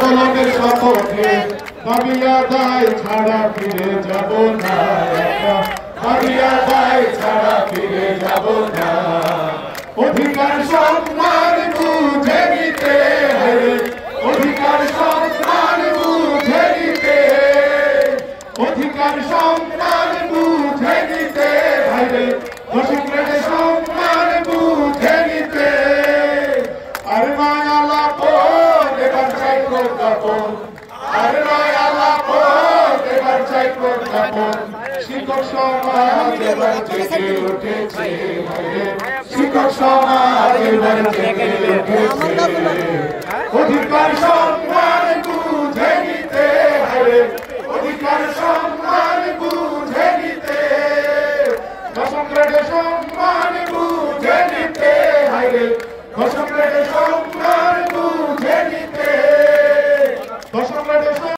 আন্দোলনের শপথে দাবি আদায় ছাড়া ফিরে যাব না, দাবি আদায় ছাড়া ফিরে যাব না। অধিকার সম্মান বুঝে নিতে, অধিকার সম্মান বুঝে নিতে, অধিকার সম্মান বুঝে নিতে, দশকের সম্মান বুঝে নিতে। আর মায়া লাপন এবার চাই প্রজ্ঞাপন, আর মায়া লাপন এবার চাই প্রজ্ঞাপন। শিক্ষক সমাজ এবার জেগে উঠেছে, শিক্ষক সমাজ এবার জেগে উঠেছে। অধিকার সম্মান বুঝে নিতে, অধিকার সম্মান বুঝে নিতে, দশম গ্রেডের সম্মান বুঝে নিতে, দশম গ্রেডের সম্মান বুঝে নিতে, দশম গ্রেডের